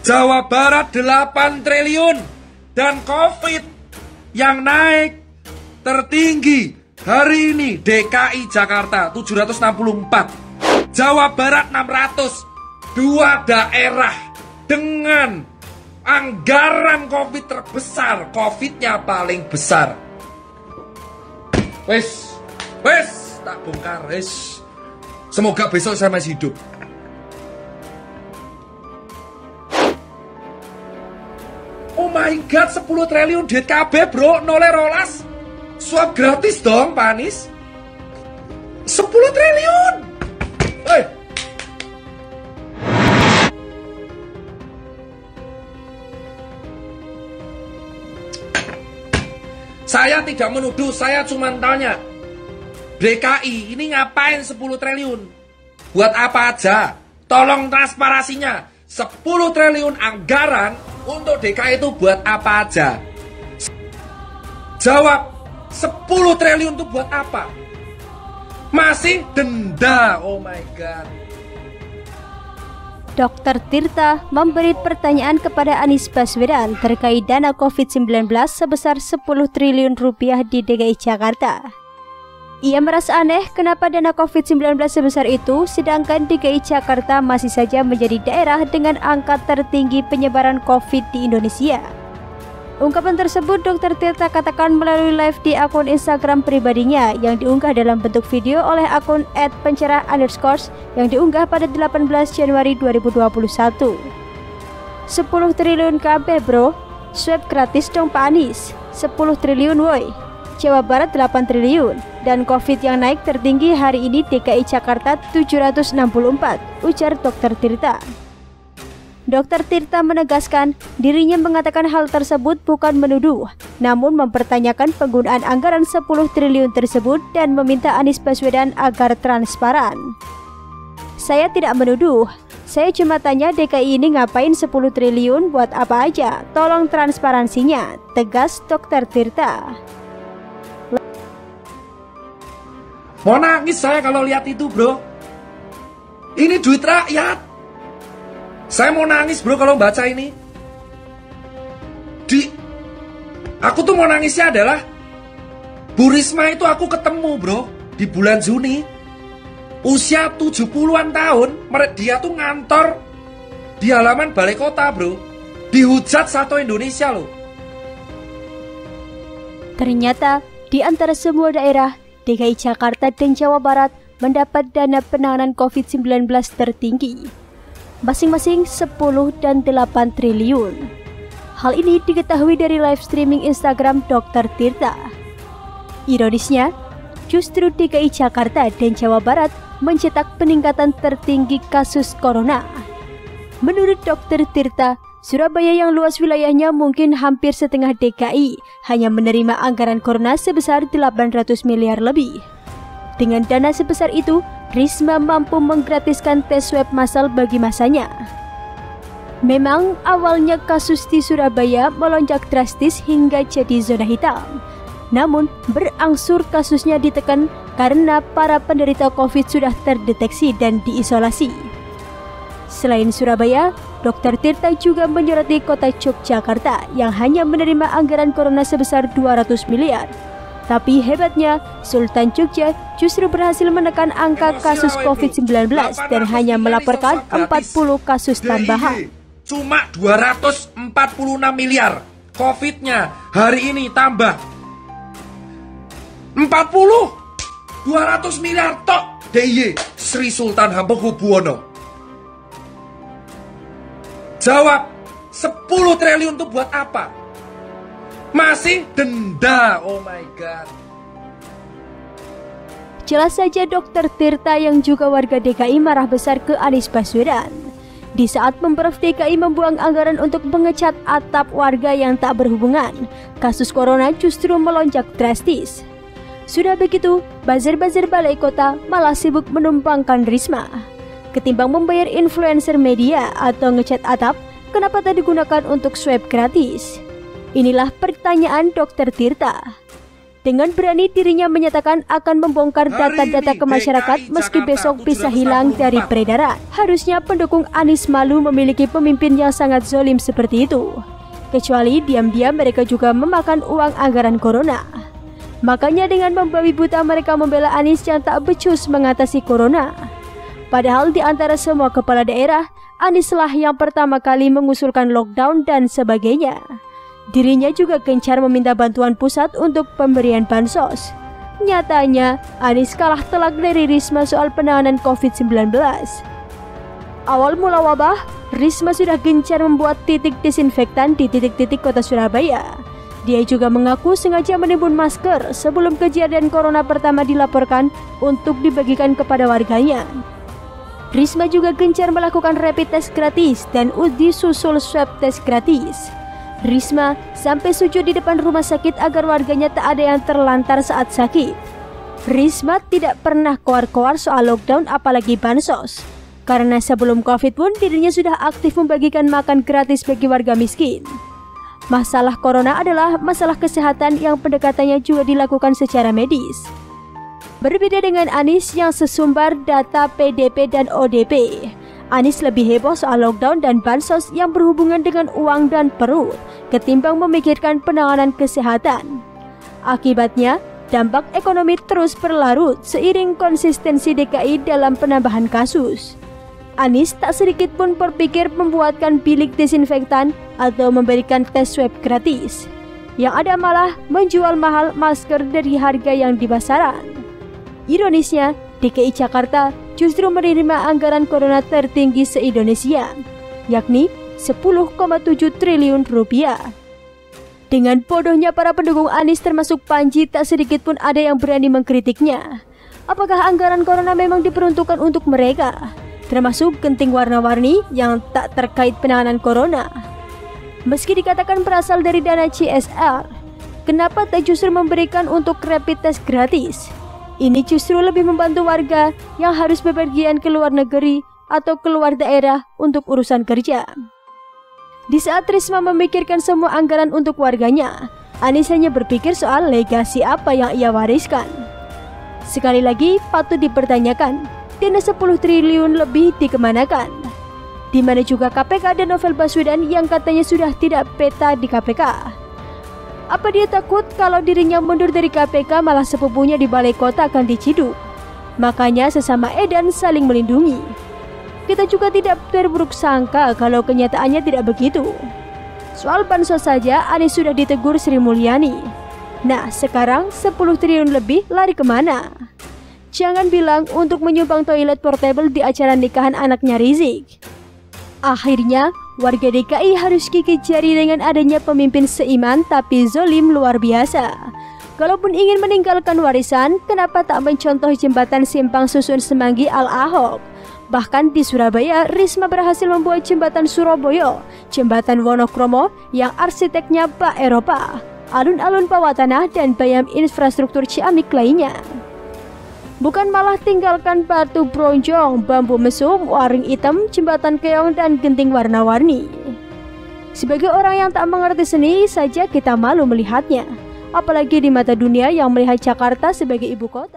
Jawa Barat 8 triliun. Dan COVID yang naik tertinggi hari ini DKI Jakarta 764. Jawa Barat 600. Dua daerah dengan anggaran COVID terbesar. COVID-nya paling besar. Wes, tak bongkar, wes. Semoga besok saya masih hidup. Oh my god, 10 triliun duit KB bro, nolnya rolas. Swab gratis dong, Pak Anies. 10 triliun. Saya tidak menuduh, saya cuma tanya. DKI ini ngapain 10 triliun? Buat apa aja? Tolong transparansinya. 10 triliun anggaran untuk DKI itu buat apa aja? Jawab, 10 triliun itu buat apa? Masih denda, oh my god. Dr. Tirta memberi pertanyaan kepada Anies Baswedan terkait dana COVID-19 sebesar 10 triliun rupiah di DKI Jakarta. Ia merasa aneh kenapa dana COVID-19 sebesar itu, sedangkan DKI Jakarta masih saja menjadi daerah dengan angka tertinggi penyebaran COVID di Indonesia. Ungkapan tersebut Dr. Tirta katakan melalui live di akun Instagram pribadinya yang diunggah dalam bentuk video oleh akun @pencerah_ yang diunggah pada 18 Januari 2021. 10 triliun KB bro, swab gratis dong Pak Anies. 10 triliun woi. Jawa Barat 8 triliun dan COVID yang naik tertinggi hari ini DKI Jakarta 764, ujar Dr. Tirta. Dr. Tirta menegaskan dirinya mengatakan hal tersebut bukan menuduh, namun mempertanyakan penggunaan anggaran 10 triliun tersebut dan meminta Anies Baswedan agar transparan. Saya tidak menuduh, saya cuma tanya DKI ini ngapain 10 triliun buat apa aja, tolong transparansinya, tegas Dr. Tirta. Mau nangis saya kalau lihat itu bro. Ini duit rakyat. Saya mau nangis bro kalau baca ini. Aku tuh mau nangisnya adalah Bu Risma itu aku ketemu bro di bulan Juni. Usia 70-an tahun, dia tuh ngantor di halaman balai kota bro. Dihujat satu Indonesia loh. Ternyata di antara semua daerah, DKI Jakarta dan Jawa Barat mendapat dana penanganan COVID-19 tertinggi. Masing-masing 10 dan 8 triliun. Hal ini diketahui dari live streaming Instagram Dr. Tirta. Ironisnya, justru DKI Jakarta dan Jawa Barat mencetak peningkatan tertinggi kasus corona. Menurut Dr. Tirta, Surabaya yang luas wilayahnya mungkin hampir setengah DKI hanya menerima anggaran corona sebesar 800 miliar lebih. Dengan dana sebesar itu, Risma mampu menggratiskan tes swab massal bagi masanya. Memang awalnya kasus di Surabaya melonjak drastis hingga jadi zona hitam. Namun berangsur kasusnya ditekan karena para penderita COVID sudah terdeteksi dan diisolasi. Selain Surabaya, Dr. Tirta juga menyoroti kota Yogyakarta yang hanya menerima anggaran corona sebesar 200 miliar. Tapi hebatnya, Sultan Jogja justru berhasil menekan angka kasus COVID-19 dan hanya melaporkan 40 kasus tambahan. Cuma 246 miliar. COVID-nya hari ini tambah 40. 200 miliar tok DIY Sri Sultan Hamengkubuwono. Jawab, 10 triliun itu buat apa? Masih denda, oh my god. Jelas saja Dr. Tirta yang juga warga DKI marah besar ke Anies Baswedan. Di saat Pemprov DKI membuang anggaran untuk mengecat atap warga yang tak berhubungan, kasus corona justru melonjak drastis. Sudah begitu, buzzer-buzzer balai kota malah sibuk menumpangkan Risma. Ketimbang membayar influencer media atau ngecat atap, kenapa tak digunakan untuk swab gratis? Inilah pertanyaan Dr. Tirta. Dengan berani dirinya menyatakan akan membongkar data-data ke masyarakat meski besok bisa hilang dari peredaran. Harusnya pendukung Anies malu memiliki pemimpin yang sangat zalim seperti itu. Kecuali diam-diam mereka juga memakan uang anggaran corona. Makanya dengan membabi buta mereka membela Anies yang tak becus mengatasi corona. Padahal di antara semua kepala daerah, Anieslah yang pertama kali mengusulkan lockdown dan sebagainya. Dirinya juga gencar meminta bantuan pusat untuk pemberian bansos. Nyatanya, Anies kalah telak dari Risma soal penanganan COVID-19. Awal mula wabah, Risma sudah gencar membuat titik disinfektan di titik-titik kota Surabaya. Dia juga mengaku sengaja menimbun masker sebelum kejadian corona pertama dilaporkan untuk dibagikan kepada warganya. Risma juga gencar melakukan rapid test gratis dan uji susul swab test gratis. Risma sampai sujud di depan rumah sakit agar warganya tak ada yang terlantar saat sakit. Risma tidak pernah koar-koar soal lockdown apalagi bansos. Karena sebelum Covid pun dirinya sudah aktif membagikan makan gratis bagi warga miskin. Masalah corona adalah masalah kesehatan yang pendekatannya juga dilakukan secara medis. Berbeda dengan Anies yang sesumbar data PDP dan ODP. Anies lebih heboh soal lockdown dan bansos yang berhubungan dengan uang dan perut ketimbang memikirkan penanganan kesehatan. Akibatnya, dampak ekonomi terus berlarut seiring konsistensi DKI dalam penambahan kasus. Anies tak sedikit pun berpikir membuatkan bilik desinfektan atau memberikan tes swab gratis. Yang ada malah menjual mahal masker dari harga yang di pasaran. Ironisnya, DKI Jakarta justru menerima anggaran corona tertinggi se-Indonesia, yakni 10,7 triliun rupiah. Dengan bodohnya para pendukung Anies termasuk Panji, tak sedikit pun ada yang berani mengkritiknya. Apakah anggaran corona memang diperuntukkan untuk mereka, termasuk genting warna-warni yang tak terkait penanganan corona? Meski dikatakan berasal dari dana CSR, kenapa tak justru memberikan untuk rapid test gratis? Ini justru lebih membantu warga yang harus bepergian ke luar negeri atau keluar daerah untuk urusan kerja. Di saat Risma memikirkan semua anggaran untuk warganya, Anies hanya berpikir soal legasi apa yang ia wariskan. Sekali lagi patut dipertanyakan, dana 10 triliun lebih dikemanakan? Di mana juga KPK dan Novel Baswedan yang katanya sudah tidak peta di KPK? Apa dia takut kalau dirinya mundur dari KPK malah sepupunya di balai kota akan diciduk? Makanya sesama edan saling melindungi. Kita juga tidak berburuk sangka kalau kenyataannya tidak begitu. Soal bansos saja Anies sudah ditegur Sri Mulyani. Nah sekarang 10 triliun lebih lari kemana? Jangan bilang untuk menyumbang toilet portable di acara nikahan anaknya Rizik. Akhirnya warga DKI harus gigit jari dengan adanya pemimpin seiman tapi zolim luar biasa. Kalaupun ingin meninggalkan warisan, kenapa tak mencontoh jembatan Simpang Susun Semanggi Al-Ahok? Bahkan di Surabaya, Risma berhasil membuat jembatan Surabaya, jembatan Wonokromo yang arsiteknya Pak Eropa, alun-alun bawah tanah dan bayam infrastruktur ciamik lainnya. Bukan malah tinggalkan batu bronjong, bambu mesum, waring hitam, jembatan keong, dan genting warna-warni. Sebagai orang yang tak mengerti seni saja kita malu melihatnya. Apalagi di mata dunia yang melihat Jakarta sebagai ibu kota.